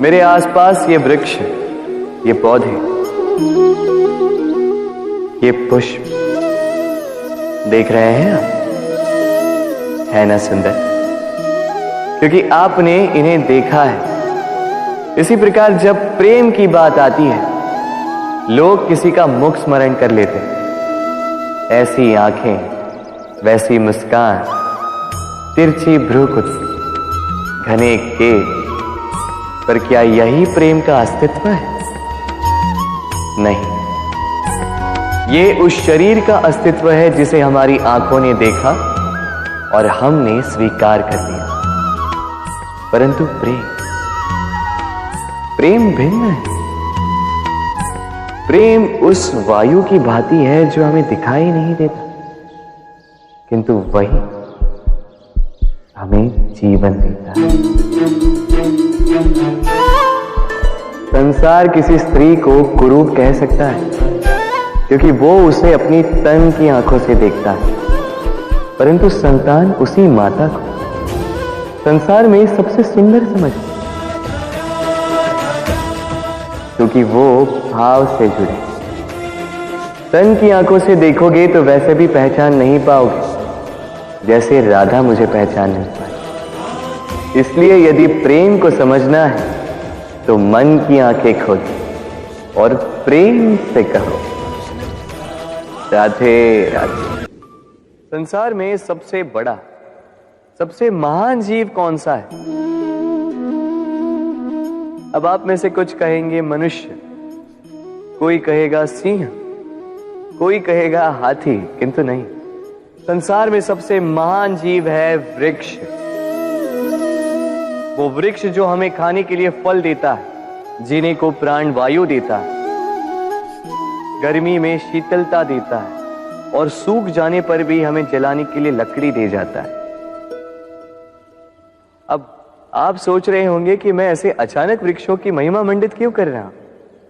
मेरे आसपास ये वृक्ष, ये पौधे, ये पुष्प देख रहे हैं आप? है ना सुंदर? क्योंकि आपने इन्हें देखा है। इसी प्रकार जब प्रेम की बात आती है, लोग किसी का मुख स्मरण कर लेते हैं। ऐसी आंखें, वैसी मुस्कान, तिरछी भ्रूकुटी, घने केश, पर क्या यही प्रेम का अस्तित्व है? नहीं, ये उस शरीर का अस्तित्व है जिसे हमारी आंखों ने देखा और हमने स्वीकार कर लिया। परंतु प्रेम भिन्न है। प्रेम उस वायु की भांति है जो हमें दिखाई नहीं देता, किंतु वही हमें जीवन देता है। संसार किसी स्त्री को कुरूप कह सकता है, क्योंकि वो उसे अपनी तन की आंखों से देखता है, परंतु संतान उसी माता को संसार में सबसे सुंदर समझती है, क्योंकि वो भाव से जुड़े। तन की आंखों से देखोगे तो वैसे भी पहचान नहीं पाओगे जैसे राधा मुझे पहचान नहीं पाई। इसलिए यदि प्रेम को समझना है तो मन की आंखें खोलो और प्रेम से कहो, राधे राधे। संसार में सबसे बड़ा, सबसे महान जीव कौन सा है? अब आप में से कुछ कहेंगे मनुष्य, कोई कहेगा सिंह, कोई कहेगा हाथी, किंतु नहीं, संसार में सबसे महान जीव है वृक्ष। वो वृक्ष जो हमें खाने के लिए फल देता है, जीने को प्राण वायु देता है, गर्मी में शीतलता देता है और सूख जाने पर भी हमें जलाने के लिए लकड़ी दे जाता है। अब आप सोच रहे होंगे कि मैं ऐसे अचानक वृक्षों की महिमा मंडित क्यों कर रहा हूं?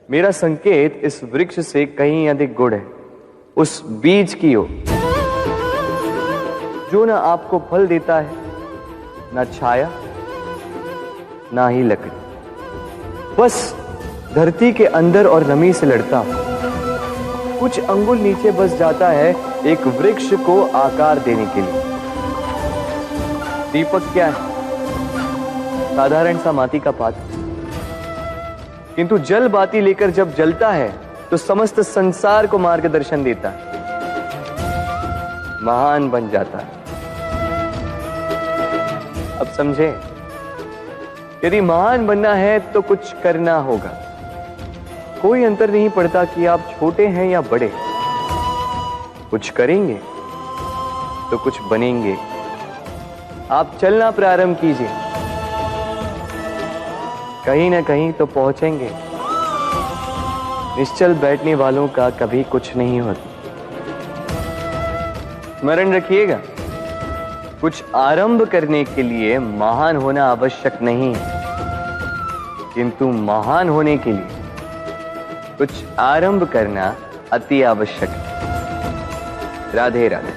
मेरा संकेत इस वृक्ष से कहीं अधिक गुड़ है, उस बीज की ओर जो ना आपको फल देता है, ना छाया, ना ही लकड़ी, बस धरती के अंदर और नमी से लड़ता हूं। कुछ अंगुल नीचे बस जाता है एक वृक्ष को आकार देने के लिए। दीपक क्या है? साधारण सा माटी का पात्र, किंतु जल बाती लेकर जब जलता है तो समस्त संसार को मार्गदर्शन देता है, महान बन जाता है। अब समझे, यदि महान बनना है तो कुछ करना होगा। कोई अंतर नहीं पड़ता कि आप छोटे हैं या बड़े, कुछ करेंगे तो कुछ बनेंगे। आप चलना प्रारंभ कीजिए, कहीं ना कहीं तो पहुंचेंगे। निश्चल बैठने वालों का कभी कुछ नहीं होता। स्मरण रखिएगा, कुछ आरंभ करने के लिए महान होना आवश्यक नहीं है, किंतु महान होने के लिए कुछ आरंभ करना अति आवश्यक है। राधे राधे।